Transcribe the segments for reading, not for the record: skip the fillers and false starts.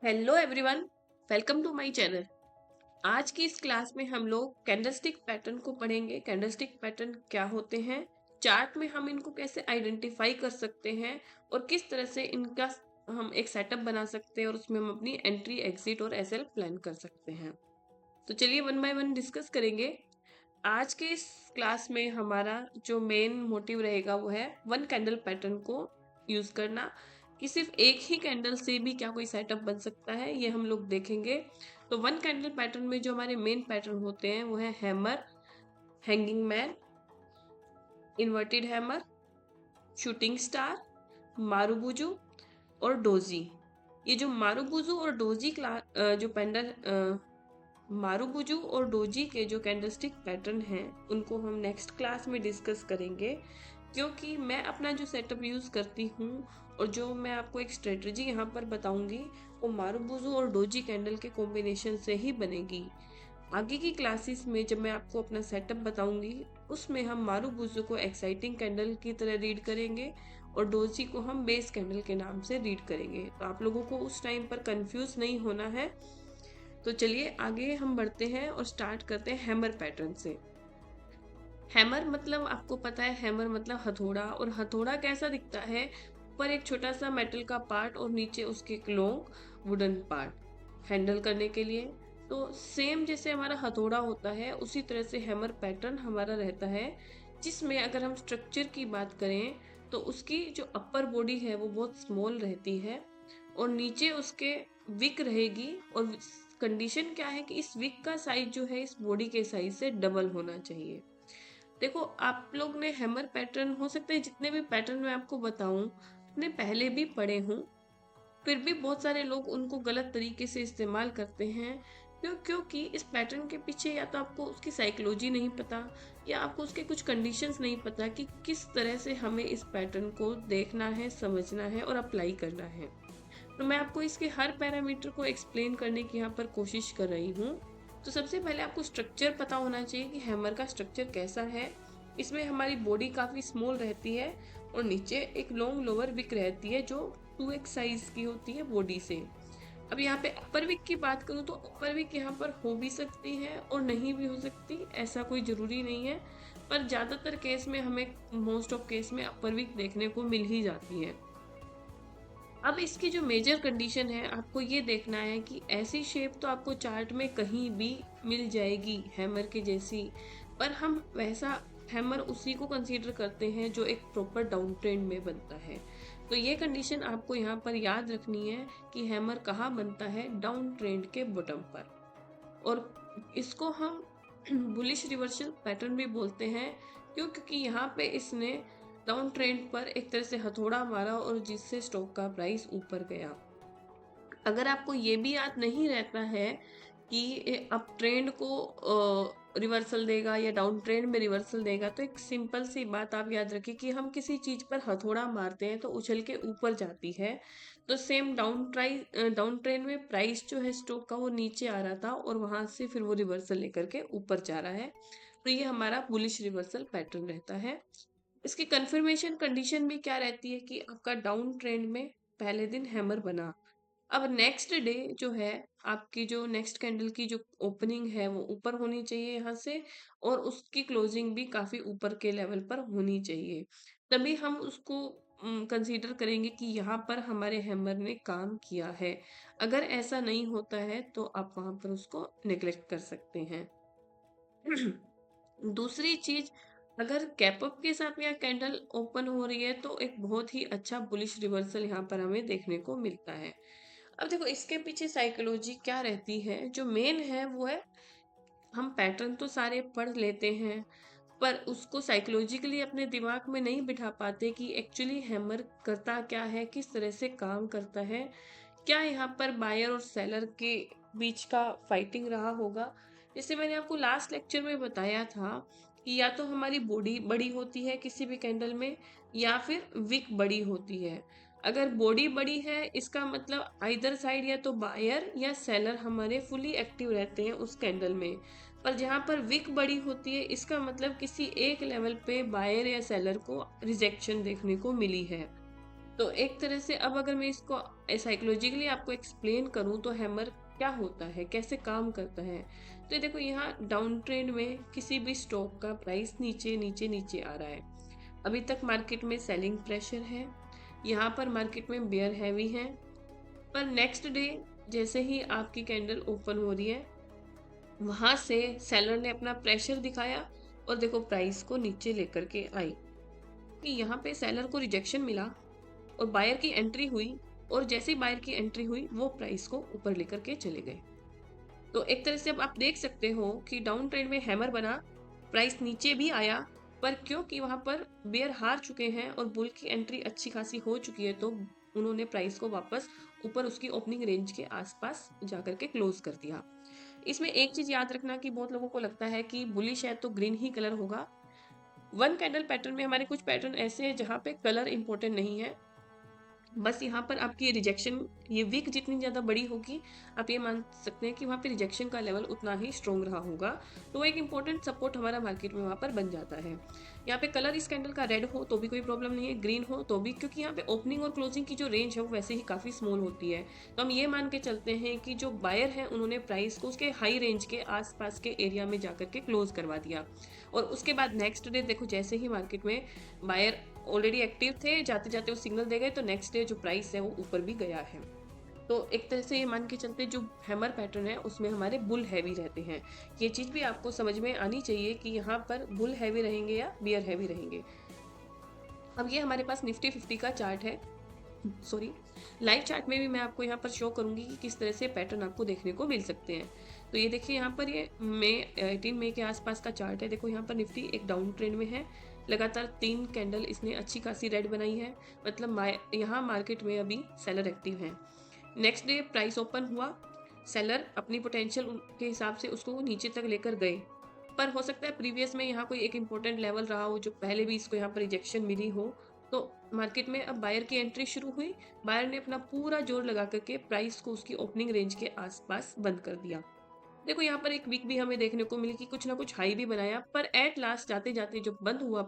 Hello everyone, welcome to my channel. आज की इस क्लास में हम लोग कैंडलस्टिक पैटर्न को पढ़ेंगे। कैंडलस्टिक पैटर्न क्या होते हैं, चार्ट में हम इनको कैसे आइडेंटिफाई कर सकते हैं और किस तरह से इनका हम एक सेटअप बना सकते हैं और उसमें हम अपनी एंट्री, एग्जिट और एसएल प्लान कर सकते हैं। तो चलिए वन बाय वन डिस्कस करेंगे। आज के इस क्लास में हमारा जो मेन मोटिव रहेगा वो है वन कैंडल पैटर्न को यूज करना, कि सिर्फ एक ही कैंडल से भी क्या कोई सेटअप बन सकता है, ये हम लोग देखेंगे। तो वन कैंडल पैटर्न में जो हमारे मेन पैटर्न होते हैं वो है hammer, hanging man, inverted hammer, shooting star, marubozu और डोजी। ये जो मारुबुजू और डोजी जो पेंडल मारुबुजू और डोजी के जो कैंडलस्टिक पैटर्न हैं उनको हम नेक्स्ट क्लास में डिस्कस करेंगे, क्योंकि मैं अपना जो सेटअप यूज़ करती हूँ और जो मैं आपको एक स्ट्रेटजी यहाँ पर बताऊंगी वो मारुबुजू और डोजी कैंडल के कॉम्बिनेशन से ही बनेगी। आगे की क्लासेस में जब मैं आपको अपना सेटअप बताऊंगी उसमें हम मारुबुजू को एक्साइटिंग कैंडल की तरह रीड करेंगे और डोजी को हम बेस कैंडल के नाम से रीड करेंगे। तो आप लोगों को उस टाइम पर कंफ्यूज नहीं होना है। तो चलिए आगे हम बढ़ते हैं और स्टार्ट करते हैं हैमर पैटर्न से। हैमर मतलब आपको पता है, हैमर मतलब हथौड़ा। और हथौड़ा कैसा दिखता है, ऊपर एक छोटा सा मेटल का पार्ट और नीचे उसके एक लॉन्ग वुडन पार्ट हैंडल करने के लिए। तो सेम जैसे हमारा हथौड़ा होता है उसी तरह से हैमर पैटर्न हमारा रहता है, जिसमें अगर हम स्ट्रक्चर की बात करें तो उसकी जो अपर बॉडी है वो बहुत स्मॉल रहती है और नीचे उसके विक रहेगी। और कंडीशन क्या है कि इस विक का साइज जो है इस बॉडी के साइज से डबल होना चाहिए। देखो, आप लोग ने हैमर पैटर्न, हो सकता है जितने भी पैटर्न मैं आपको बताऊं अपने पहले भी पढ़े हूं, फिर भी बहुत सारे लोग उनको गलत तरीके से इस्तेमाल करते हैं। क्योंकि इस पैटर्न के पीछे या तो आपको उसकी साइकोलॉजी नहीं पता या आपको उसके कुछ कंडीशंस नहीं पता कि किस तरह से हमें इस पैटर्न को देखना है, समझना है और अप्लाई करना है। तो मैं आपको इसके हर पैरामीटर को एक्सप्लेन करने की यहाँ पर कोशिश कर रही हूँ। तो सबसे पहले आपको स्ट्रक्चर पता होना चाहिए कि हैमर का स्ट्रक्चर कैसा है। इसमें हमारी बॉडी काफ़ी स्मॉल रहती है और नीचे एक लॉन्ग लोअर विक रहती है जो 2x साइज की होती है बॉडी से। अब यहाँ पे अपर विक की बात करूँ तो अपर विक यहाँ पर हो भी सकती है और नहीं भी हो सकती, ऐसा कोई ज़रूरी नहीं है। पर ज़्यादातर केस में हमें, मोस्ट ऑफ केस में अपर विक देखने को मिल ही जाती है। अब इसकी जो मेजर कंडीशन है, आपको ये देखना है कि ऐसी शेप तो आपको चार्ट में कहीं भी मिल जाएगी हैमर के जैसी, पर हम वैसा हैमर उसी को कंसीडर करते हैं जो एक प्रॉपर डाउन ट्रेंड में बनता है। तो ये कंडीशन आपको यहाँ पर याद रखनी है कि हैमर कहाँ बनता है, डाउन ट्रेंड के बॉटम पर। और इसको हम बुलिश रिवर्सल पैटर्न भी बोलते हैं, क्योंकि यहाँ पे इसने डाउन ट्रेंड पर एक तरह से हथौड़ा मारा और जिससे स्टॉक का प्राइस ऊपर गया। अगर आपको ये भी याद नहीं रहता है कि अप ट्रेंड को रिवर्सल देगा या डाउन ट्रेंड में रिवर्सल देगा, तो एक सिंपल सी बात आप याद रखिए कि हम किसी चीज पर हथौड़ा मारते हैं तो उछल के ऊपर जाती है। तो सेम डाउन ट्रेंड में प्राइस जो है स्टॉक का वो नीचे आ रहा था और वहां से फिर वो रिवर्सल लेकर के ऊपर जा रहा है। तो ये हमारा बुलिश रिवर्सल पैटर्न रहता है। इसकी कंफर्मेशन कंडीशन भी क्या रहती है कि आपका डाउन ट्रेंड में पहले दिन हैमर बना, अब नेक्स्ट डे जो है आपकी जो नेक्स्ट कैंडल की जो ओपनिंग है वो ऊपर होनी चाहिए यहाँ से, और उसकी क्लोजिंग भी काफी ऊपर के लेवल पर होनी चाहिए। तभी हम उसको कंसीडर करेंगे कि यहाँ पर हमारे हैमर ने काम किया है। अगर ऐसा नहीं होता है तो आप वहां पर उसको निगलेक्ट कर सकते हैं। दूसरी चीज, अगर कैप अप के साथ यहाँ कैंडल ओपन हो रही है तो एक बहुत ही अच्छा बुलिश रिवर्सल यहाँ पर हमें देखने को मिलता है। अब देखो, इसके पीछे साइकोलॉजी क्या रहती है, जो मेन है वो है, हम पैटर्न तो सारे पढ़ लेते हैं पर उसको साइकोलॉजिकली अपने दिमाग में नहीं बिठा पाते कि एक्चुअली हैमर करता क्या है, किस तरह से काम करता है। क्या यहाँ पर बायर और सेलर के बीच का फाइटिंग रहा होगा। जैसे मैंने आपको लास्ट लेक्चर में बताया था कि या तो हमारी बॉडी बड़ी होती है किसी भी कैंडल में या फिर विक बड़ी होती है। अगर बॉडी बड़ी है इसका मतलब आइदर साइड या तो बायर या सेलर हमारे फुली एक्टिव रहते हैं उस कैंडल में। पर जहाँ पर विक बड़ी होती है इसका मतलब किसी एक लेवल पे बायर या सेलर को रिजेक्शन देखने को मिली है। तो एक तरह से अब अगर मैं इसको साइकोलॉजिकली आपको एक्सप्लेन करूं तो हैमर क्या होता है, कैसे काम करता है। तो ये देखो, यहाँ डाउन ट्रेंड में किसी भी स्टॉक का प्राइस नीचे नीचे नीचे आ रहा है। अभी तक मार्केट में सेलिंग प्रेशर है, यहाँ पर मार्केट में बेयर हैवी है, पर नेक्स्ट डे जैसे ही आपकी कैंडल ओपन हो रही है, वहां से सेलर ने अपना प्रेशर दिखाया और देखो प्राइस को नीचे लेकर के आई। कि यहाँ पे सेलर को रिजेक्शन मिला और बायर की एंट्री हुई, और जैसे ही बायर की एंट्री हुई वो प्राइस को ऊपर लेकर के चले गए। तो एक तरह से अब आप देख सकते हो कि डाउन ट्रेंड में हैमर बना, प्राइस नीचे भी आया, पर क्योंकि वहां पर बेयर हार चुके हैं और बुल की एंट्री अच्छी खासी हो चुकी है, तो उन्होंने प्राइस को वापस ऊपर उसकी ओपनिंग रेंज के आसपास जाकर के क्लोज कर दिया। इसमें एक चीज याद रखना कि बहुत लोगों को लगता है कि बुलिश है तो ग्रीन ही कलर होगा। वन कैंडल पैटर्न में हमारे कुछ पैटर्न ऐसे हैं जहां पे कलर इंपॉर्टेंट नहीं है, बस यहाँ पर आपकी रिजेक्शन, ये वीक जितनी ज़्यादा बड़ी होगी, आप ये मान सकते हैं कि वहाँ पे रिजेक्शन का लेवल उतना ही स्ट्रॉन्ग रहा होगा, तो वो एक इंपॉर्टेंट सपोर्ट हमारा मार्केट में वहाँ पर बन जाता है। यहाँ पे कलर इस कैंडल का रेड हो तो भी कोई प्रॉब्लम नहीं है, ग्रीन हो तो भी, क्योंकि यहाँ पे ओपनिंग और क्लोजिंग की जो रेंज है वो वैसे ही काफ़ी स्मॉल होती है। तो हम ये मान के चलते हैं कि जो बायर है उन्होंने प्राइस को उसके हाई रेंज के आसपास के एरिया में जाकर के क्लोज करवा दिया, और उसके बाद नेक्स्ट डे देखो जैसे ही मार्केट में बायर ऑलरेडी एक्टिव थे, जाते जाते वो सिग्नल दे गए, तो नेक्स्ट डे जो प्राइस है वो ऊपर भी गया है। तो एक तरह से ये मान के चलते जो हैमर पैटर्न है उसमें हमारे बुल हैवी रहते हैं। ये चीज भी आपको समझ में आनी चाहिए कि यहाँ पर बुल हैवी रहेंगे या बियर हैवी रहेंगे। अब ये हमारे पास निफ्टी 50 का चार्ट है, सॉरी, लाइव चार्ट में भी मैं आपको यहाँ पर शो करूंगी कि किस तरह से पैटर्न आपको देखने को मिल सकते हैं। तो ये देखिए, यहाँ पर ये मई 18 मई के आसपास का चार्ट है। देखो यहाँ पर निफ्टी एक डाउन ट्रेंड में है, लगातार 3 कैंडल इसने अच्छी खासी रेड बनाई है, मतलब यहाँ मार्केट में अभी सेलर एक्टिव है। नेक्स्ट डे प्राइस ओपन हुआ, सेलर अपनी पोटेंशियल के हिसाब से उसको नीचे तक लेकर गए, पर हो सकता है प्रीवियस में यहाँ कोई एक इंपॉर्टेंट लेवल रहा हो जो पहले भी इसको यहाँ पर रिजेक्शन मिली हो। तो मार्केट में अब बायर की एंट्री शुरू हुई, बायर ने अपना पूरा जोर लगा करके प्राइस को उसकी ओपनिंग रेंज के आसपास बंद कर दिया। देखो यहाँ पर एक वीक भी हमें देखने को मिली कि कुछ ना कुछ हाई भी बनाया, पर एट लास्ट जाते जाते जो बंद हुआ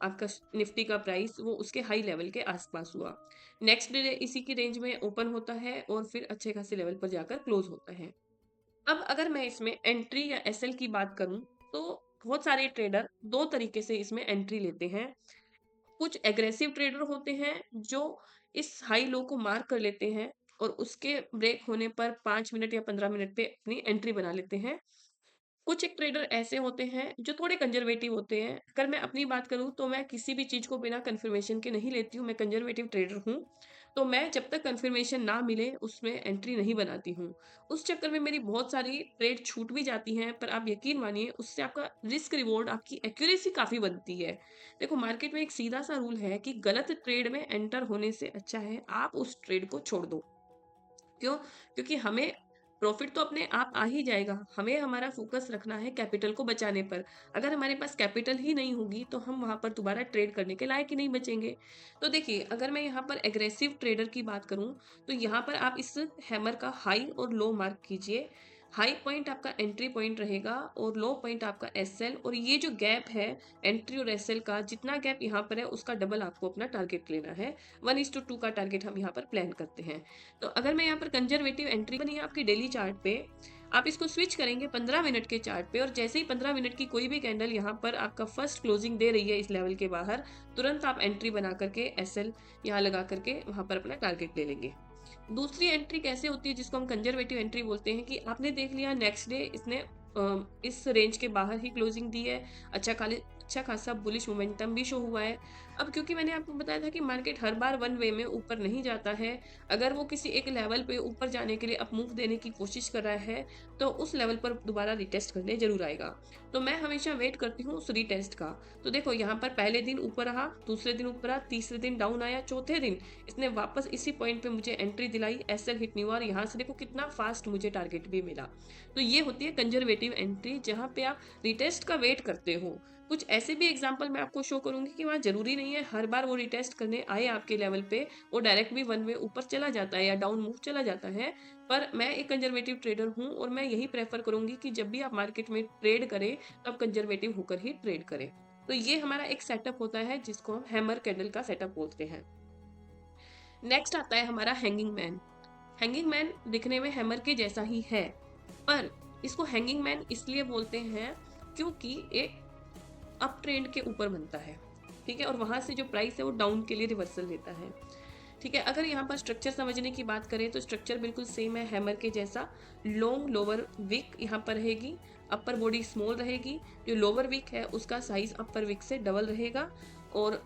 आपका निफ्टी का प्राइस, वो उसके हाई लेवल के आसपास हुआ। नेक्स्ट डे इसी की रेंज में ओपन होता है और फिर अच्छे खासे लेवल पर जाकर क्लोज होता है। अब अगर मैं इसमें एंट्री या एसएल की बात करूं, तो बहुत सारे ट्रेडर दो तरीके से इसमें एंट्री लेते हैं। कुछ एग्रेसिव ट्रेडर होते हैं जो इस हाई लो को मार्क कर लेते हैं और उसके ब्रेक होने पर 5 मिनट या 15 मिनट पे अपनी एंट्री बना लेते हैं। कुछ एक ट्रेडर ऐसे होते हैं जो थोड़े कंजर्वेटिव होते हैं। अगर मैं अपनी बात करूं तो मैं किसी भी चीज को बिना कंफर्मेशन के नहीं लेती हूँ, मैं कंजर्वेटिव ट्रेडर हूँ। तो मैं जब तक कंफर्मेशन ना मिले उसमें एंट्री नहीं बनाती हूँ। उस चक्कर में मेरी बहुत सारी ट्रेड छूट भी जाती हैं, पर आप यकीन मानिए उससे आपका रिस्क रिवॉर्ड, आपकी एक्यूरेसी काफी बनती है। देखो मार्केट में एक सीधा सा रूल है कि गलत ट्रेड में एंटर होने से अच्छा है आप उस ट्रेड को छोड़ दो। क्यों? क्योंकि हमें प्रॉफिट तो अपने आप आ ही जाएगा, हमें हमारा फोकस रखना है कैपिटल को बचाने पर। अगर हमारे पास कैपिटल ही नहीं होगी तो हम वहां पर दोबारा ट्रेड करने के लायक ही नहीं बचेंगे। तो देखिए, अगर मैं यहाँ पर एग्रेसिव ट्रेडर की बात करूं, तो यहाँ पर आप इस हैमर का हाई और लो मार्क कीजिए। हाई पॉइंट आपका एंट्री पॉइंट रहेगा और लो पॉइंट आपका एसएल, और ये जो गैप है एंट्री और एसएल का, जितना गैप यहाँ पर है उसका डबल आपको अपना टारगेट लेना है। 1:2 का टारगेट हम यहाँ पर प्लान करते हैं। तो अगर मैं यहाँ पर कंजर्वेटिव एंट्री बनी है आपकी डेली चार्ट पे, आप इसको स्विच करेंगे 15 मिनट के चार्ट पे, और जैसे ही 15 मिनट की कोई भी कैंडल यहाँ पर आपका फर्स्ट क्लोजिंग दे रही है इस लेवल के बाहर, तुरंत आप एंट्री बना करके एसएल यहाँ लगा करके वहां पर अपना टारगेट ले लेंगे। दूसरी एंट्री कैसे होती है, जिसको हम कंजर्वेटिव एंट्री बोलते हैं, कि आपने देख लिया नेक्स्ट डे इसने इस रेंज के बाहर ही क्लोजिंग दी है, अच्छा खासा बुलिश मोमेंटम भी शो हुआ है। अब क्योंकि मैंने आपको बताया था कि मार्केट हर बार वन वे में ऊपर नहीं जाता है, अगर वो किसी एक लेवल पे ऊपर जाने के लिए अप मूव देने की कोशिश कर रहा है तो उस लेवल पर दोबारा रिटेस्ट करने जरूर आएगा। तो मैं हमेशा वेट करती हूँ उस रिटेस्ट का। तो देखो यहाँ पर पहले दिन ऊपर रहा, दूसरे दिन ऊपर रहा, तीसरे दिन डाउन आया, चौथे दिन इसने वापस इसी पॉइंट पे मुझे एंट्री दिलाई, एसएल हिट नहीं हुआ, और यहाँ से देखो कितना फास्ट मुझे टारगेट भी मिला। तो ये होती है कंजर्वेटिव एंट्री, जहां पे आप रिटेस्ट का वेट करते हो। कुछ ऐसे भी एग्जांपल मैं आपको शो करूंगी कि वहां जरूरी नहीं है हर बार वो रिटेस्ट करने आए आपके लेवल पे, वो डायरेक्ट भी वन वे ऊपर चला जाता है या डाउन मूव चला जाता है। पर मैं एक कंजर्वेटिव ट्रेडर हूं और मैं यही प्रेफर करूंगी कि जब भी आप मार्केट में ट्रेड करें तो आप कंजर्वेटिव होकर ही ट्रेड करें। तो ये हमारा एक सेटअप होता है जिसको हम हैमर कैंडल का सेटअप बोलते हैं। नेक्स्ट आता है हमारा हैंगिंग मैन। हैंगिंग मैन दिखने में हैमर के जैसा ही है, पर इसको हैंगिंग मैन इसलिए बोलते हैं क्योंकि एक अप ट्रेंड के ऊपर बनता है, ठीक है, और वहां से जो प्राइस है वो डाउन के लिए रिवर्सल लेता है, ठीक है। अगर यहाँ पर स्ट्रक्चर समझने की बात करें तो स्ट्रक्चर बिल्कुल सेम है हैमर के जैसा। लॉन्ग लोअर विक यहाँ पर रहेगी, अपर बॉडी स्मॉल रहेगी, जो लोअर विक है उसका साइज अपर विक से डबल रहेगा, और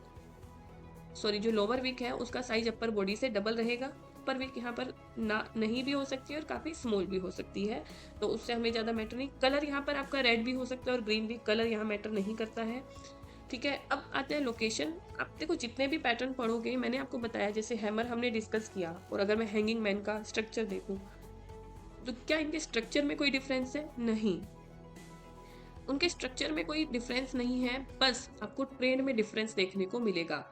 सॉरी जो लोअर विक है उसका साइज अपर बॉडी से डबल रहेगा। अपर विक यहाँ पर ना नहीं भी हो सकती है और काफ़ी स्मॉल भी हो सकती है, तो उससे हमें ज़्यादा मैटर नहीं। कलर यहाँ पर आपका रेड भी हो सकता है और ग्रीन भी, कलर यहाँ मैटर नहीं करता है, ठीक है। अब आते हैं लोकेशन। आप देखो जितने भी पैटर्न पढ़ोगे, मैंने आपको बताया जैसे हैमर हमने डिस्कस किया, और अगर मैं हैंगिंग मैन का स्ट्रक्चर देखूं तो क्या इनके स्ट्रक्चर में कोई डिफरेंस है? नहीं, उनके स्ट्रक्चर में कोई डिफरेंस नहीं है, बस आपको ट्रेंड में डिफरेंस देखने को मिलेगा।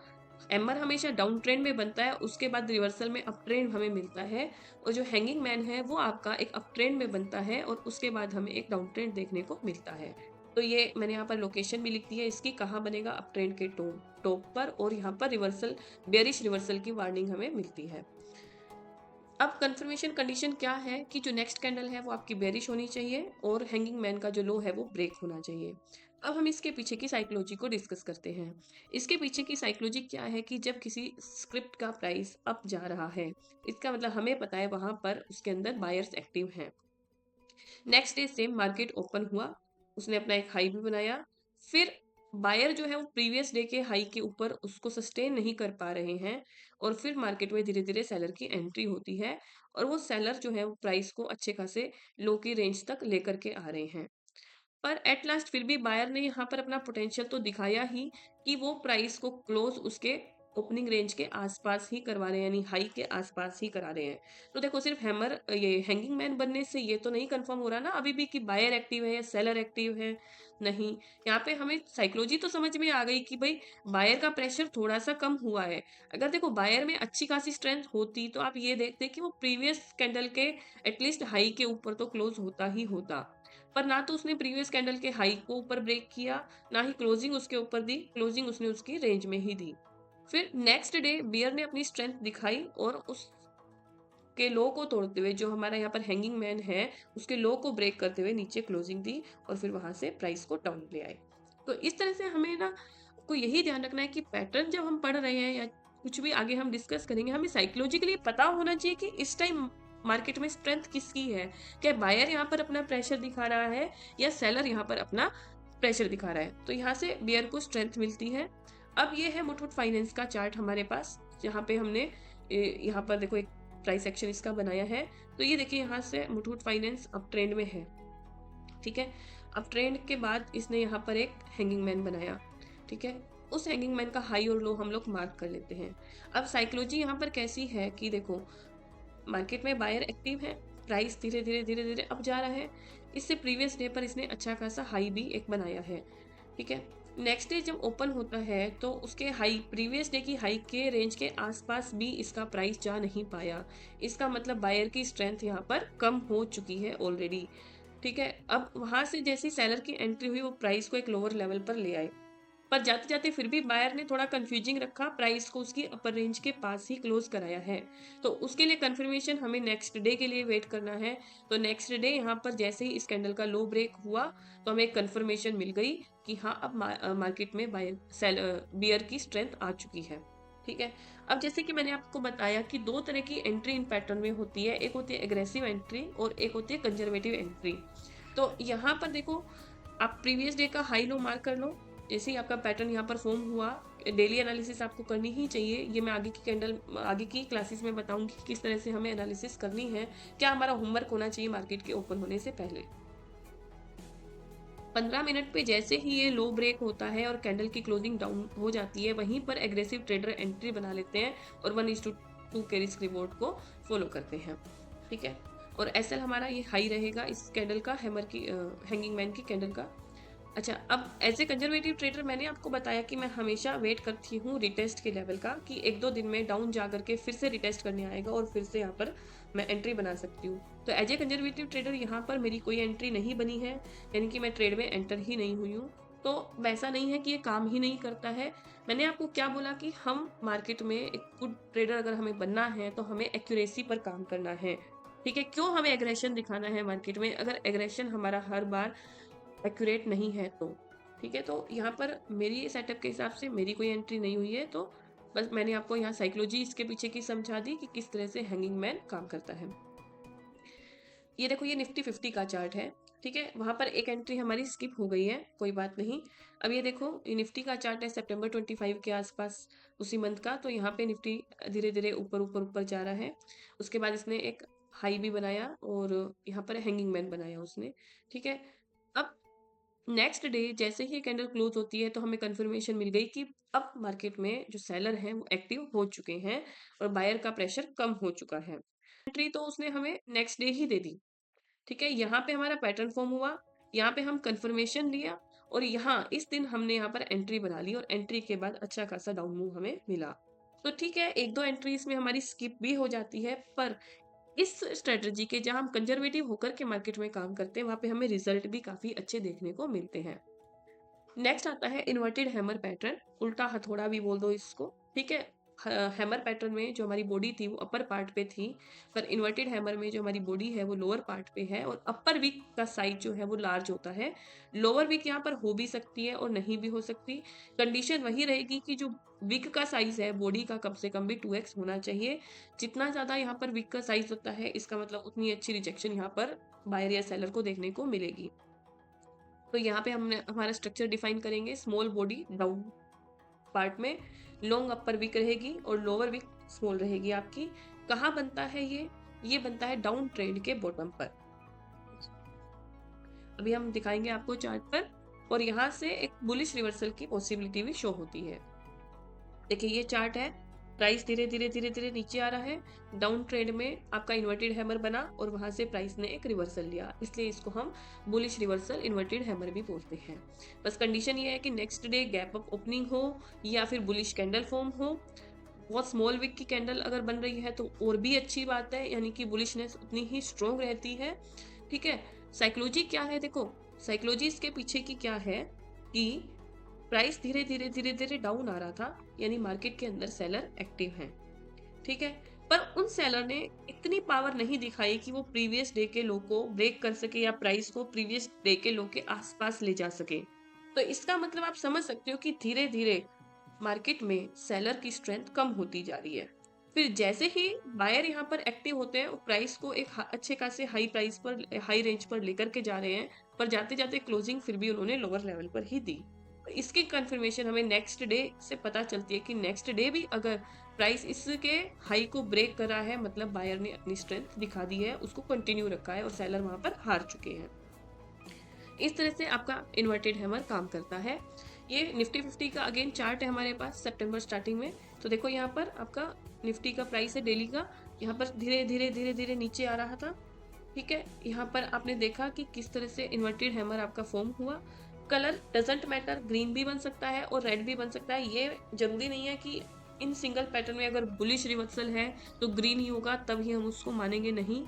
एमर हमेशा डाउन ट्रेंड में बनता है, उसके बाद रिवर्सल में अप ट्रेंड हमें मिलता है, और जो हैंगिंग मैन है वो आपका एक अप ट्रेंड में बनता है और उसके बाद हमें एक डाउन ट्रेंड देखने को मिलता है। तो ये मैंने यहाँ पर लोकेशन भी लिख दी है इसकी, कहाँ बनेगा, अप ट्रेंड के टॉप पर, और यहाँ पर रिवर्सल, बेरिश रिवर्सल की वार्निंग हमें मिलती है। अब कंफर्मेशन कंडीशन क्या है कि जो नेक्स्ट कैंडल है वो आपकी बेरिश होनी चाहिए और हैंगिंग मैन का जो लो है वो ब्रेक होना चाहिए। अब हम इसके पीछे की साइकोलॉजी को डिस्कस करते हैं। इसके पीछे की साइकोलॉजी क्या है कि जब किसी स्क्रिप्ट का प्राइस अप जा रहा है, इसका मतलब हमें पता है वहां पर उसके अंदर बायर्स एक्टिव हैं। Next day same market open हुआ, उसने अपना एक हाई भी बनाया, फिर बायर जो है वो प्रीवियस डे के हाई के ऊपर उसको सस्टेन नहीं कर पा रहे हैं, और फिर मार्केट में धीरे धीरे सेलर की एंट्री होती है, और वो सेलर जो है वो प्राइस को अच्छे खासे लो की रेंज तक लेकर के आ रहे हैं। पर एट लास्ट फिर भी बायर ने यहाँ पर अपना पोटेंशियल तो दिखाया ही कि वो प्राइस को क्लोज उसके ओपनिंग रेंज के आसपास ही करवा रहे हैं, यानी हाई के आसपास ही करा रहे हैं। तो देखो सिर्फ हैमर ये हैंगिंग मैन बनने से ये तो नहीं कंफर्म हो रहा ना अभी भी कि बायर एक्टिव है या सेलर एक्टिव है, नहीं। यहाँ पे हमें साइकोलॉजी तो समझ में आ गई कि भाई बायर का प्रेशर थोड़ा सा कम हुआ है। अगर देखो बायर में अच्छी खासी स्ट्रेंथ होती तो आप ये देखते कि वो प्रीवियस कैंडल के एटलीस्ट हाई के ऊपर तो क्लोज होता ही होता, पर ना तो उसने प्रीवियस कैंडल के हाई को ऊपर ब्रेक किया, ना ही क्लोजिंग उसके ऊपर दी, क्लोजिंग उसने उसकी रेंज में ही दी। फिर नेक्स्ट डे बियर ने अपनी स्ट्रेंथ दिखाई और उसके लो को तोड़ते हुए, जो हमारा यहाँ पर हैंगिंग मैन है उसके लो को ब्रेक करते हुए नीचे क्लोजिंग दी, और फिर वहां से प्राइस को डाउन ले आए। तो इस तरह से हमें ना को यही ध्यान रखना है कि पैटर्न जब हम पढ़ रहे हैं या कुछ भी आगे हम डिस्कस करेंगे, हमें साइकोलॉजिकली पता होना चाहिए कि इस टाइम मार्केट में स्ट्रेंथ किसकी है। क्या बायर यहाँ पर अपना प्रेशर दिखा रहा है या सेलर यहाँ पर अपना प्रेशर दिखा रहा है, तो यहाँ से बियर को स्ट्रेंथ मिलती है। अब ये है मुथूट फाइनेंस का चार्ट हमारे पास, जहाँ पे हमने यहाँ पर देखो एक प्राइस एक्शन इसका बनाया है। तो ये देखिए यहाँ से मुथूट फाइनेंस अप ट्रेंड में है, ठीक है। अब ट्रेंड के बाद इसने यहाँ पर एक हैंगिंग मैन बनाया, ठीक है। उस हैंगिंग मैन का हाई और लो हम लोग मार्क कर लेते हैं। अब साइकोलॉजी यहाँ पर कैसी है कि देखो मार्केट में बायर एक्टिव है, प्राइस धीरे धीरे धीरे धीरे अप जा रहा है, इससे प्रीवियस डे पर इसने अच्छा खासा हाई भी एक बनाया है, ठीक है। नेक्स्ट डे जब ओपन होता है तो उसके हाई प्रीवियस डे की हाई के रेंज के आसपास भी इसका प्राइस जा नहीं पाया, इसका मतलब बायर की स्ट्रेंथ यहाँ पर कम हो चुकी है ऑलरेडी, ठीक है। अब वहां से जैसी सेलर की एंट्री हुई वो प्राइस को एक लोअर लेवल पर ले आए, पर जाते जाते फिर भी बायर ने थोड़ा कंफ्यूजिंग रखा, प्राइस को उसकी अपर रेंज के पास ही क्लोज कराया है। तो उसके लिए कंफर्मेशन हमें नेक्स्ट डे के लिए वेट करना है। तो नेक्स्ट डे यहाँ पर जैसे ही इस कैंडल का लो ब्रेक हुआ तो हमें एक कंफर्मेशन मिल गई कि हाँ अब मार्केट में बियर की स्ट्रेंथ आ चुकी है, ठीक है। अब जैसे कि मैंने आपको बताया कि दो तरह की एंट्री इन पैटर्न में होती है, एक होती है एग्रेसिव एंट्री और एक होती है कंजर्वेटिव एंट्री। तो यहाँ पर देखो आप प्रीवियस डे का हाई लो मार्क कर लो, जैसे ही आपका पैटर्न यहाँ पर फॉर्म हुआ, डेली एनालिसिस आपको करनी ही चाहिए। ये मैं आगे की क्लासेस में बताऊंगी किस तरह से हमें एनालिसिस करनी है, क्या हमारा होमवर्क होना चाहिए मार्केट के ओपन होने से पहले। 15 मिनट पे जैसे ही ये लो ब्रेक होता है और कैंडल की क्लोजिंग डाउन हो जाती है, वहीं पर एग्रेसिव ट्रेडर एंट्री बना लेते हैं और 1:2 के रिस्क रिवॉर्ड को फॉलो करते हैं, ठीक है। और एसएल हमारा ये हाई रहेगा इस कैंडल का, हैंगिंग मैन की कैंडल का। अच्छा, अब एज ए कंजर्वेटिव ट्रेडर मैंने आपको बताया कि मैं हमेशा वेट करती हूँ रिटेस्ट के लेवल का, कि 1-2 दिन में डाउन जा करके फिर से रिटेस्ट करने आएगा और फिर से यहाँ पर मैं एंट्री बना सकती हूँ। तो एज ए कंजर्वेटिव ट्रेडर यहाँ पर मेरी कोई एंट्री नहीं बनी है, यानी कि मैं ट्रेड में एंटर ही नहीं हुई हूँ। तो वैसा नहीं है कि ये काम ही नहीं करता है। मैंने आपको क्या बोला कि हम मार्केट में एक गुड ट्रेडर अगर हमें बनना है तो हमें एक्यूरेसी पर काम करना है। ठीक है? क्यों हमें एग्रेशन दिखाना है मार्केट में अगर एग्रेशन हमारा हर बार एक्यूरेट नहीं है तो। ठीक है? तो यहाँ पर मेरी सेटअप के हिसाब से मेरी कोई एंट्री नहीं हुई है, तो बस मैंने आपको यहाँ साइकोलॉजी इसके पीछे की समझा दी कि किस तरह से हैंगिंग मैन काम करता है। ये देखो, ये निफ्टी 50 का चार्ट है। ठीक है? वहां पर एक एंट्री हमारी स्किप हो गई है, कोई बात नहीं। अब ये देखो, ये निफ्टी का चार्ट है सितंबर 25 के आसपास, उसी मंथ का। तो यहाँ पे निफ्टी धीरे धीरे ऊपर ऊपर ऊपर जा रहा है। उसके बाद इसने एक हाई भी बनाया और यहाँ पर हैंगिंग मैन बनाया उसने। ठीक है? अब नेक्स्ट डे जैसे ही कैंडल क्लोज होती है तो हमें कंफर्मेशन मिल गई कि अब मार्केट में जो सेलर हैं वो एक्टिव हो चुके हैं और बायर का प्रेशर कम हो चुका है। एंट्री तो उसने हमें नेक्स्ट डे ही दे दी। ठीक है? यहाँ पे हमारा पैटर्न फॉर्म हुआ, यहाँ पे हम कंफर्मेशन लिया और यहाँ इस दिन हमने यहाँ पर एंट्री बना ली और एंट्री के बाद अच्छा खासा डाउन मूव हमें मिला। तो ठीक है, एक दो एंट्रीज में हमारी स्किप भी हो जाती है, पर इस स्ट्रेटजी के जहाँ हम कंजर्वेटिव होकर के मार्केट में काम करते हैं वहां पे हमें रिजल्ट भी काफी अच्छे देखने को मिलते हैं। नेक्स्ट आता है इन्वर्टेड हैमर पैटर्न, उल्टा हथौड़ा भी बोल दो इसको। ठीक है? हैमर पैटर्न में जो हमारी बॉडी थी वो अपर पार्ट पे थी, पर इन्वर्टेड हैमर में जो हमारी बॉडी है वो लोअर पार्ट पे है और अपर विक का साइज जो है वो लार्ज होता है। लोअर विक यहाँ पर हो भी सकती है और नहीं भी हो सकती। कंडीशन वही रहेगी कि जो विक का साइज है बॉडी का कम से कम भी 2x होना चाहिए। जितना ज्यादा यहाँ पर विक का साइज होता है इसका मतलब उतनी अच्छी रिजेक्शन यहाँ पर बायर या सेलर को देखने को मिलेगी। तो यहाँ पे हमने हमारा स्ट्रक्चर डिफाइन करेंगे, स्मॉल बॉडी डाउन पार्ट में, लॉन्ग अपर वीक रहेगी और लोअर वीक स्मॉल रहेगी आपकी। कहाँ बनता है ये बनता है डाउन ट्रेंड के बॉटम पर। अभी हम दिखाएंगे आपको चार्ट पर, और यहाँ से एक बुलिश रिवर्सल की पॉसिबिलिटी भी शो होती है। देखिए, ये चार्ट है, प्राइस धीरे धीरे धीरे धीरे नीचे आ रहा है। डाउन ट्रेंड में आपका इन्वर्टेड हैमर बना और वहां से प्राइस ने एक रिवर्सल लिया, इसलिए इसको हम बुलिश रिवर्सल इन्वर्टेड हैमर भी बोलते हैं। बस कंडीशन ये है कि next day gap up opening हो या फिर बुलिश कैंडल फॉर्म हो। बहुत स्मॉल विक की कैंडल अगर बन रही है तो और भी अच्छी बात है, यानी कि बुलिशनेस उतनी ही स्ट्रोंग रहती है। ठीक है? साइकोलॉजी क्या है, देखो साइकोलॉजी इसके पीछे की क्या है कि प्राइस धीरे धीरे धीरे धीरे डाउन आ रहा था, यानी मार्केट के अंदर सेलर एक्टिव हैं। ठीक है? पर उन सेलर ने इतनी पावर नहीं दिखाई कि वो प्रीवियस डे के लो को ब्रेक कर सके या प्राइस को प्रीवियस डे के लो के आसपास ले जा सके। तो इसका मतलब आप समझ सकते हो कि धीरे धीरे मार्केट में सेलर की स्ट्रेंथ कम होती जा रही है। फिर जैसे ही बायर यहाँ पर एक्टिव होते हैं, प्राइस को एक अच्छे खासे हाई प्राइस पर, हाई रेंज पर लेकर के जा रहे हैं, पर जाते जाते क्लोजिंग फिर भी उन्होंने लोअर लेवल पर ही दी। इसकी कंफर्मेशन हमें नेक्स्ट डे से पता चलती है कि नेक्स्ट डे भी अगर प्राइस इसके हाई को ब्रेक कर रहा है, मतलब बायर ने अपनी स्ट्रेंथ दिखा दी है, उसको कंटिन्यू रखा है और सेलर वहां पर हार चुके हैं। इस तरह से आपका इन्वर्टेड हैमर काम करता है। ये निफ्टी 50 का अगेन चार्ट है हमारे पास सितंबर स्टार्टिंग में। तो देखो, यहाँ पर आपका निफ्टी का प्राइस है डेली का, यहाँ पर धीरे धीरे धीरे धीरे नीचे आ रहा था। ठीक है? यहाँ पर आपने देखा कि किस तरह से इन्वर्टेड हैमर आपका फॉर्म हुआ। कलर डजेंट मैटर, ग्रीन भी बन सकता है और रेड भी बन सकता है। ये जरूरी नहीं है कि इन सिंगल पैटर्न में अगर बुलिश रिवर्सल है तो ग्रीन ही होगा तब ही हम उसको मानेंगे, नहीं।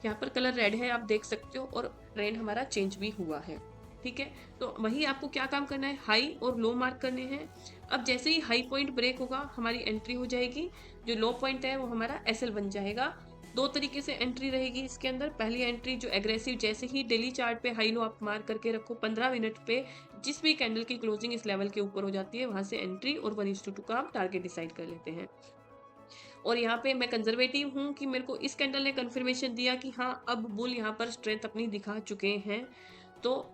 यहाँ पर कलर रेड है, आप देख सकते हो, और ट्रेंड हमारा चेंज भी हुआ है। ठीक है? तो वही आपको क्या काम करना है, हाई और लो मार्क करने हैं। अब जैसे ही हाई पॉइंट ब्रेक होगा हमारी एंट्री हो जाएगी, जो लो पॉइंट है वो हमारा एसएल बन जाएगा। दो तरीके से एंट्री रहेगी इसके अंदर। पहली एंट्री जो एग्रेसिव, जैसे ही डेली चार्ट पे हाई लो आप मार्क करके रखो, 15 मिनट पे जिस भी कैंडल की क्लोजिंग इस लेवल के ऊपर हो जाती है वहां से एंट्री और 1:2 का आप टारगेट डिसाइड कर लेते हैं। और यहाँ पे मैं कंजर्वेटिव हूँ कि मेरे को इस कैंडल ने कंफर्मेशन दिया कि हाँ, अब बुल यहाँ पर स्ट्रेंथ अपनी दिखा चुके हैं, तो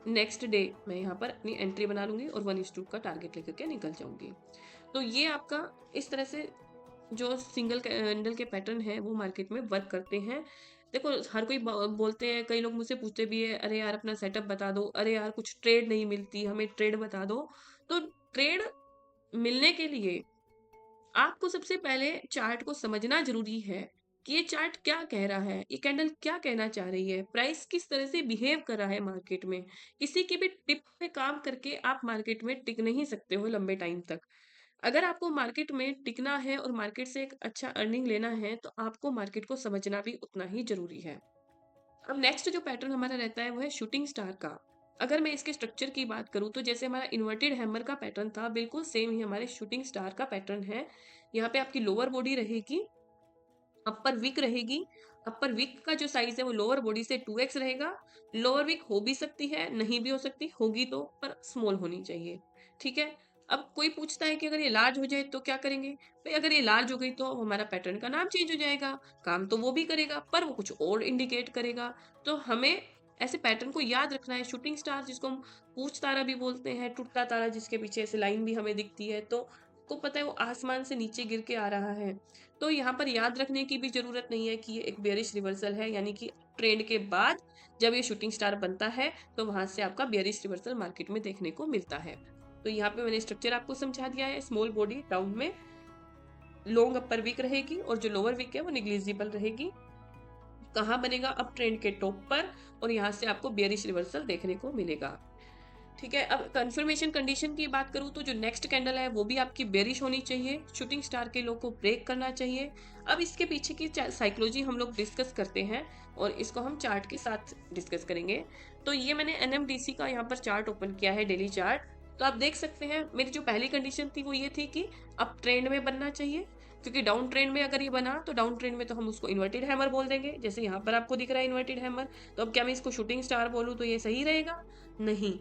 नेक्स्ट डे मैं यहाँ पर अपनी एंट्री बना लूंगी और 1:2 का टारगेट लेकर के निकल जाऊंगी। तो ये आपका इस तरह से जो सिंगल कैंडल के पैटर्न है वो मार्केट में वर्क करते हैं। देखो, हर कोई बोलते हैं, कई लोग मुझसे पूछते भी है, अरे यार अपना सेटअप बता दो, अरे यार कुछ ट्रेड नहीं मिलती, हमें ट्रेड बता दो। तो ट्रेड मिलने के लिए आपको सबसे पहले चार्ट को समझना जरूरी है कि ये चार्ट क्या कह रहा है, ये कैंडल क्या कहना चाह रही है, प्राइस किस तरह से बिहेव कर रहा है मार्केट में। किसी की भी टिप पे काम करके आप मार्केट में टिक नहीं सकते हो लंबे टाइम तक। अगर आपको मार्केट में टिकना है और मार्केट से एक अच्छा अर्निंग लेना है तो आपको मार्केट को समझना भी उतना ही जरूरी है। अब नेक्स्ट जो पैटर्न हमारा रहता है वो है शूटिंग स्टार का। अगर मैं इसके स्ट्रक्चर की बात करूँ तो जैसे हमारा इन्वर्टेड हैमर का पैटर्न था, बिल्कुल सेम ही हमारे शूटिंग स्टार का पैटर्न है। यहाँ पे आपकी लोअर बॉडी रहेगी, अपर विक रहेगी। अपर विक का जो साइज है वो लोअर बॉडी से 2x रहेगा। लोअर विक हो भी सकती है, नहीं भी हो सकती, होगी तो पर स्मॉल होनी चाहिए। ठीक है। अब कोई पूछता है कि अगर ये लार्ज हो जाए तो क्या करेंगे? भाई अगर ये लार्ज हो गई तो हमारा पैटर्न का नाम चेंज हो जाएगा। काम तो वो भी करेगा पर वो कुछ और इंडिकेट करेगा। तो हमें ऐसे पैटर्न को याद रखना है। शूटिंग स्टार जिसको हम पूछ तारा भी बोलते हैं, टूटता तारा जिसके पीछे ऐसे लाइन भी हमें दिखती है, तो को पता है वो आसमान से नीचे गिर के आ रहा है। तो यहाँ पर याद रखने की भी ज़रूरत नहीं है कि ये एक बेयरिश रिवर्सल है, यानी कि ट्रेंड के बाद जब ये शूटिंग स्टार बनता है तो वहाँ से आपका बेयरिश रिवर्सल मार्केट में देखने को मिलता है। तो यहाँ पे मैंने स्ट्रक्चर आपको समझा दिया है। स्मॉल बॉडी डाउन में लॉन्ग अपर वीक रहेगी और जो लोअर वीक है वो निग्लिजिबल रहेगी। कहाँ बनेगा? अप ट्रेंड के टॉप पर, और यहाँ से आपको बेयरिश रिवर्सल देखने को मिलेगा। ठीक है। अब कंफर्मेशन कंडीशन की बात करूँ तो जो नेक्स्ट कैंडल है वो भी आपकी बेरिश होनी चाहिए। शूटिंग स्टार के लो को ब्रेक करना चाहिए। अब इसके पीछे की साइकोलॉजी हम लोग डिस्कस करते हैं और इसको हम चार्ट के साथ डिस्कस करेंगे। तो ये मैंने एनएमडीसी का यहाँ पर चार्ट ओपन किया है, डेली चार्ट। तो आप देख सकते हैं मेरी जो पहली कंडीशन थी वो ये थी कि अप ट्रेंड में बनना चाहिए, क्योंकि डाउन ट्रेंड में अगर ये बना तो डाउन ट्रेंड में तो हम उसको इन्वर्टेड हैमर बोल देंगे। जैसे यहाँ पर आपको दिख रहा है इन्वर्टेड हैमर, तो अब क्या मैं इसको शूटिंग स्टार बोलूँ तो ये सही रहेगा? नहीं।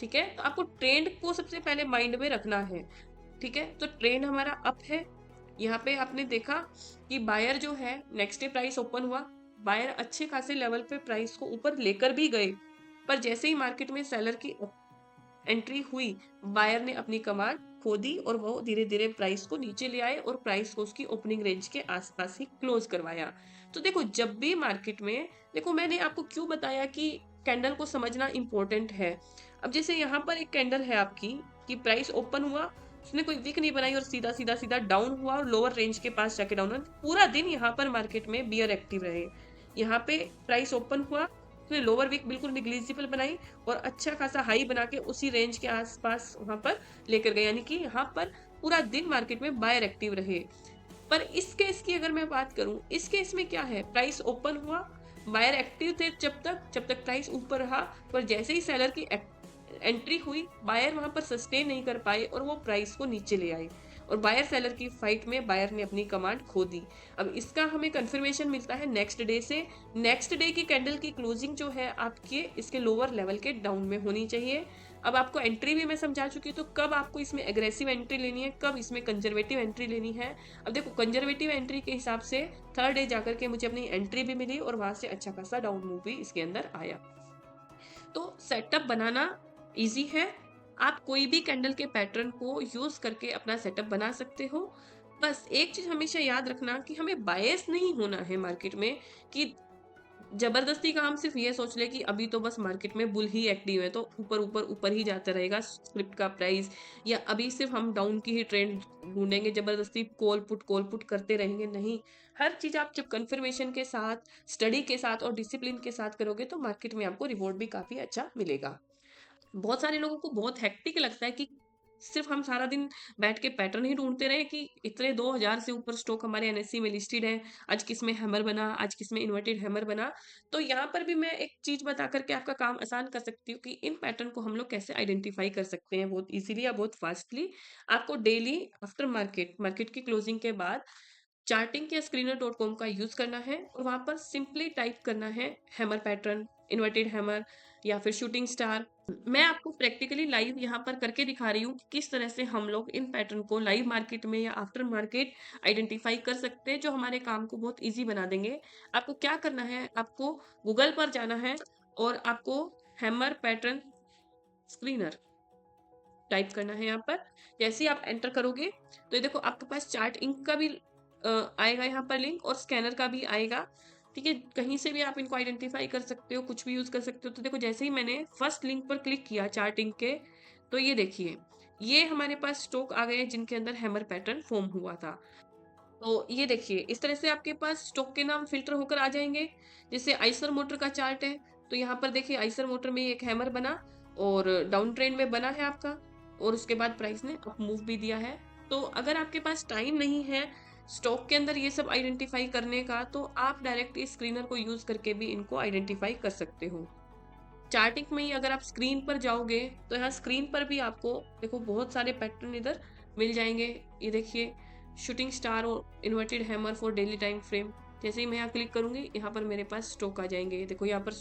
ठीक है। तो आपको ट्रेंड को सबसे पहले माइंड में रखना है। ठीक है। तो ट्रेंड हमारा अप है। यहाँ पे आपने देखा कि बायर जो है नेक्स्ट डे प्राइस ओपन हुआ, बायर अच्छे खासे लेवल पे प्राइस को ऊपर लेकर भी गए, पर जैसे ही मार्केट में सेलर की एंट्री हुई, बायर ने अपनी कमांड खो दी और वो धीरे धीरे प्राइस को नीचे ले आए और प्राइस को उसकी ओपनिंग रेंज के आसपास ही क्लोज करवाया। तो देखो जब भी मार्केट में, देखो मैंने आपको क्यों बताया कि कैंडल को समझना इंपॉर्टेंट है। अब जैसे यहाँ पर एक कैंडल है आपकी कि प्राइस ओपन हुआ, उसने कोई विक नहीं बनाई और सीधा सीधा सीधा डाउन हुआ और लोअर रेंज के पास जाके डाउन हुआ। पूरा दिन यहाँ पर मार्केट में बियर एक्टिव रहे। यहाँ पे प्राइस ओपन हुआ, उसने लोअर विक बिल्कुल निग्लिजिबल बनाई और अच्छा खासा हाई बना के उसी रेंज के आसपास वहां पर लेकर गए, यानी कि यहाँ पर पूरा दिन मार्केट में बायर एक्टिव रहे। पर इस केस की अगर मैं बात करूं, इस केस में क्या है, प्राइस ओपन हुआ, बायर एक्टिव थे जब तक प्राइस ऊपर रहा, पर जैसे ही सेलर की एंट्री हुई, बायर वहां पर सस्टेन नहीं कर पाए और वो प्राइस को नीचे ले आए और बायर सेलर की फाइट में बायर ने अपनी कमांड खो दी। अब इसका हमें कंफर्मेशन मिलता है नेक्स्ट डे से। नेक्स्ट डे की कैंडल की क्लोजिंग जो है आपके इसके लोअर लेवल के डाउन में होनी चाहिए। अब आपको एंट्री भी मैं समझा चुकी हूँ, तो कब आपको इसमें एग्रेसिव एंट्री लेनी है, कब इसमें कंजर्वेटिव एंट्री लेनी है। अब देखो कंजर्वेटिव एंट्री के हिसाब से थर्ड डे जाकर के मुझे अपनी एंट्री भी मिली और वहां से अच्छा खासा डाउन मूव भी इसके अंदर आया। तो सेटअप बनाना इजी है। आप कोई भी कैंडल के पैटर्न को यूज करके अपना सेटअप बना सकते हो। बस एक चीज हमेशा याद रखना कि हमें बायस नहीं होना है मार्केट में, कि जबरदस्ती का हम सिर्फ ये सोच ले कि अभी तो बस मार्केट में बुल ही एक्टिव है तो ऊपर ऊपर ऊपर ही जाता रहेगा स्क्रिप्ट का प्राइस, या अभी सिर्फ हम डाउन की ही ट्रेंड ढूंढेंगे, जबरदस्ती कॉल पुट करते रहेंगे। नहीं, हर चीज आप जब कंफर्मेशन के साथ, स्टडी के साथ और डिसिप्लिन के साथ करोगे तो मार्केट में आपको रिवॉर्ड भी काफी अच्छा मिलेगा। बहुत सारे लोगों को बहुत हेक्टिक लगता है कि सिर्फ हम सारा दिन बैठ के पैटर्न ही ढूंढते रहे कि इतने 2000 से ऊपर स्टॉक हमारे एनएससी में लिस्टेड है, आज किस में हैमर बना, आज किस में इन्वर्टेड हैमर बना। तो यहाँ पर भी मैं एक चीज बता करके आपका काम आसान कर सकती हूँ कि इन पैटर्न को हम लोग कैसे आइडेंटिफाई कर सकते हैं बहुत इजीली या बहुत फास्टली। आपको डेली आफ्टर मार्केट की क्लोजिंग के बाद चार्टिंग या screener.com का यूज करना है और वहां पर सिंपली टाइप करना है हैमर पैटर्न, इन्वर्टेड हैमर या फिर शूटिंग स्टार। मैं आपको प्रैक्टिकली लाइव यहाँ पर करके दिखा रही हूँ कि किस तरह से हम लोग इन पैटर्न को लाइव मार्केट में या आफ्टर मार्केट आइडेंटिफाई कर सकते हैं, जो हमारे काम को बहुत इजी बना देंगे। आपको क्या करना है, आपको गूगल पर जाना है और आपको हैमर पैटर्न स्क्रीनर टाइप करना है। यहाँ पर जैसे ही आप एंटर करोगे तो ये देखो आपके पास चार्ट इंक का भी आएगा यहाँ पर लिंक, और स्कैनर का भी आएगा। ठीक है, कहीं से भी आप इनको आइडेंटिफाई कर सकते हो, कुछ भी यूज कर सकते हो। तो देखो जैसे ही मैंने फर्स्ट लिंक पर क्लिक किया चार्ट इंक के, तो ये देखिए ये हमारे पास स्टॉक आ गए जिनके अंदर हैमर पैटर्न फॉर्म हुआ था। तो ये देखिए इस तरह से आपके पास स्टॉक के नाम फिल्टर होकर आ जाएंगे। जैसे आइसर मोटर का चार्ट है, तो यहाँ पर देखिए आइसर मोटर में एक हैमर बना और डाउन ट्रेंड में बना है आपका, और उसके बाद प्राइस ने अप मूव भी दिया है। तो अगर आपके पास टाइम नहीं है स्टॉक के अंदर ये सब आइडेंटिफाई करने का, तो आप डायरेक्ट इस स्क्रीनर को यूज करके भी इनको आइडेंटिफाई कर सकते हो। चार्टिंग में ही अगर आप स्क्रीन पर जाओगे तो यहाँ स्क्रीन पर भी आपको देखो बहुत सारे पैटर्न इधर मिल जाएंगे। ये देखिए शूटिंग स्टार और inverted hammer for daily time frame. जैसे ही मैं यहाँ क्लिक करूंगी यहाँ पर मेरे पास स्टॉक आ जाएंगे। देखो यहाँ पर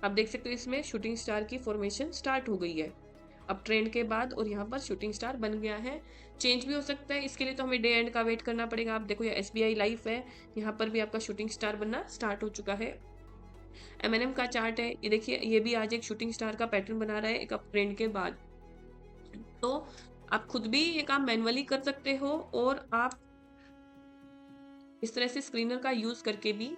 आप देख सकते हो इसमें शूटिंग स्टार की फॉर्मेशन स्टार्ट हो गई है अब ट्रेंड के बाद, और यहाँ पर शूटिंग स्टार बन गया है। चेंज भी हो सकता है, इसके लिए तो हमें डे एंड का वेट करना पड़ेगा। आप देखो ये SBI लाइफ है, यहाँ पर भी आपका शूटिंग स्टार बनना स्टार्ट हो चुका है। M&M का चार्ट है, ये देखिए ये भी आज एक शूटिंग स्टार का पैटर्न बना रहा है एक अप ट्रेंड के बाद। तो आप खुद भी ये काम मैनुअली कर सकते हो और आप इस तरह से स्क्रीनर का यूज करके भी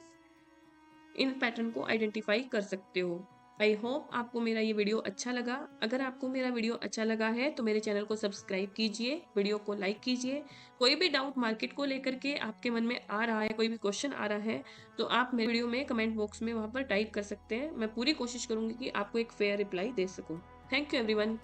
इन पैटर्न को आइडेंटिफाई कर सकते हो। आई होप आपको मेरा ये वीडियो अच्छा लगा। अगर आपको मेरा वीडियो अच्छा लगा है तो मेरे चैनल को सब्सक्राइब कीजिए, वीडियो को लाइक कीजिए। कोई भी डाउट मार्केट को लेकर के आपके मन में आ रहा है, कोई भी क्वेश्चन आ रहा है, तो आप मेरे वीडियो में कमेंट बॉक्स में वहाँ पर टाइप कर सकते हैं। मैं पूरी कोशिश करूँगी कि आपको एक फेयर रिप्लाई दे सकूँ। Thank you everyone.